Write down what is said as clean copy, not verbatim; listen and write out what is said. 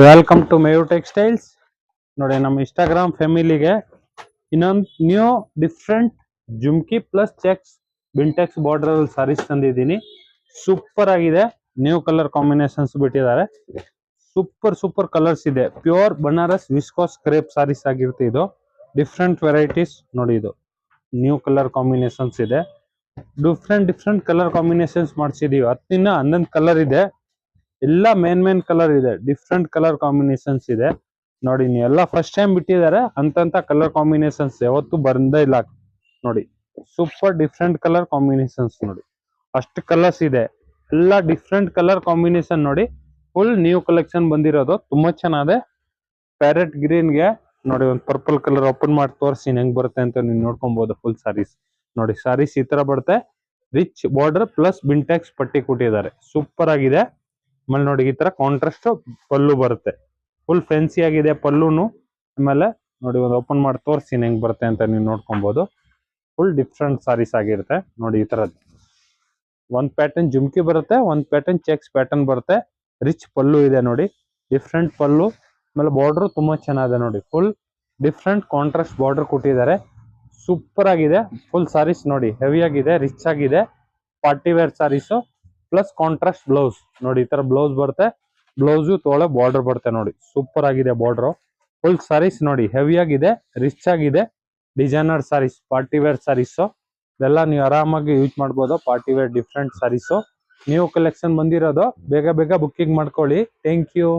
Welcome to ಮೇಯು textiles. ನೋಡಿ, ನಮ್ಮ Instagram ಫ್ಯಾಮಿಲಿಗೆ ಇನ್ನೊಂದು new different jhumki plus checks ಬಿಂಟೆಕ್ಸ್ ಬಾರ್ಡರ್ ಸಾರೀಸ್ ತಂದಿದ್ದೀನಿ. ಸೂಪರ್ ಆಗಿದೆ. ನ್ಯೂ ಕಲರ್ ಕಾಂಬಿನೇಷನ್ಸ್ ಬಿಟ್ಟಿದ್ದಾರೆ. ಸೂಪರ್ ಕಲರ್ಸ್ ಇದೆ. Pure Banaras viscose crepe sarees ಆಗಿರುತ್ತೆ. ಇದು ಡಿಫ್ರೆಂಟ್ ವೆರೈಟೀಸ್ ನೋಡಿ. ಇದು ನ್ಯೂ ಕಲರ್ ಕಾಂಬಿನೇಷನ್ಸ್ ಇದೆ. ಡಿಫ್ರೆಂಟ್ ಕಲರ್ ಕಾಂಬಿನೇಷನ್ಸ್ ಮಾಡಿಸಿದೀವಿ. 10 11 ಕಲರ್ ಇದೆ. ಎಲ್ಲ ಮೇನ್ ಕಲರ್ ಇದೆ. ಡಿಫ್ರೆಂಟ್ ಕಲರ್ ಕಾಂಬಿನೇಷನ್ಸ್ ಇದೆ ನೋಡಿ. ಎಲ್ಲ ಫಸ್ಟ್ ಟೈಮ್ ಬಿಟ್ಟಿದ್ದಾರೆ. ಅಂತ ಕಲರ್ ಕಾಂಬಿನೇಷನ್ಸ್ ಯಾವತ್ತು ಬಂದೇ ಇಲ್ಲ ನೋಡಿ. ಸೂಪರ್ ಡಿಫ್ರೆಂಟ್ ಕಲರ್ ಕಾಂಬಿನೇಷನ್ಸ್ ನೋಡಿ. ಅಷ್ಟು ಕಲರ್ಸ್ ಇದೆ. ಎಲ್ಲ ಡಿಫ್ರೆಂಟ್ ಕಲರ್ ಕಾಂಬಿನೇಷನ್ ನೋಡಿ. ಫುಲ್ ನ್ಯೂ ಕಲೆಕ್ಷನ್ ಬಂದಿರೋದು. ತುಂಬಾ ಚೆನ್ನಾಗಿದೆ. ಪ್ಯಾರೆಟ್ ಗ್ರೀನ್ ಗೆ ನೋಡಿ ಒಂದು ಪರ್ಪಲ್ ಕಲರ್ ಓಪನ್ ಮಾಡಿ ತೋರಿಸಿ ಹೆಂಗ್ ಬರುತ್ತೆ ಅಂತ ನೀವು ನೋಡ್ಕೊಬಹುದು. ಫುಲ್ ಸಾರೀಸ್ ನೋಡಿ. ಸಾರೀಸ್ ಈ ತರ ಬರುತ್ತೆ. ರಿಚ್ ಬಾರ್ಡರ್ ಪ್ಲಸ್ ಬಿಂಟೆಕ್ಸ್ ಪಟ್ಟಿ ಕೊಟ್ಟಿದ್ದಾರೆ. ಸೂಪರ್ ಆಗಿದೆ. ಆಮೇಲೆ ನೋಡಿ, ಈ ತರ ಕಾಂಟ್ರಾಸ್ಟ್ ಪಲ್ಲು ಬರುತ್ತೆ. ಫುಲ್ ಫ್ಯಾನ್ಸಿ ಆಗಿದೆ ಪಲ್ಲುನು. ಆಮೇಲೆ ನೋಡಿ, ಒಂದು ಓಪನ್ ಮಾಡಿ ತೋರಿಸಿ ಹೆಂಗ್ ಬರುತ್ತೆ ಅಂತ ನೀವು ನೋಡ್ಕೊಬಹುದು. ಫುಲ್ ಡಿಫ್ರೆಂಟ್ ಸಾರೀಸ್ ಆಗಿರುತ್ತೆ ನೋಡಿ. ಈ ತರ ಒಂದ್ ಪ್ಯಾಟರ್ನ್ ಜುಮ್ಕಿ ಬರುತ್ತೆ, ಒಂದ್ ಪ್ಯಾಟರ್ನ್ ಚೆಕ್ಸ್ ಪ್ಯಾಟರ್ನ್ ಬರುತ್ತೆ. ರಿಚ್ ಪಲ್ಲು ಇದೆ ನೋಡಿ. ಡಿಫ್ರೆಂಟ್ ಪಲ್ಲು. ಆಮೇಲೆ ಬಾರ್ಡರ್ ತುಂಬಾ ಚೆನ್ನಾಗಿದೆ ನೋಡಿ. ಫುಲ್ ಡಿಫ್ರೆಂಟ್ ಕಾಂಟ್ರಾಸ್ಟ್ ಬಾರ್ಡರ್ ಕೊಟ್ಟಿದ್ದಾರೆ. ಸೂಪರ್ ಆಗಿದೆ. ಫುಲ್ ಸಾರೀಸ್ ನೋಡಿ. ಹೆವಿ ಆಗಿದೆ, ರಿಚ್ ಆಗಿದೆ. ಪಾರ್ಟಿ ವೇರ್ ಸಾರೀಸು ಪ್ಲಸ್ ಕಾಂಟ್ರಾಸ್ಟ್ ಬ್ಲೌಸ್ ನೋಡಿ. ಈ ತರ ಬ್ಲೌಸ್ ಬರುತ್ತೆ. ಬ್ಲೌಸು ತೋಳೆ ಬಾರ್ಡರ್ ಬರುತ್ತೆ ನೋಡಿ. ಸೂಪರ್ ಆಗಿದೆ ಬಾರ್ಡರ್. ಫುಲ್ ಸಾರೀಸ್ ನೋಡಿ. ಹೆವಿ ಆಗಿದೆ, ರಿಚ್ ಆಗಿದೆ. Designer sarees, party wear sarees ಇದೆಲ್ಲ ನೀವು ಆರಾಮಾಗಿ ಯೂಸ್ ಮಾಡ್ಬೋದು. Party wear different sarees new collection ಬಂದಿರೋದು. ಬೇಗ ಬುಕ್ಕಿಂಗ್ ಮಾಡ್ಕೊಳ್ಳಿ. Thank you.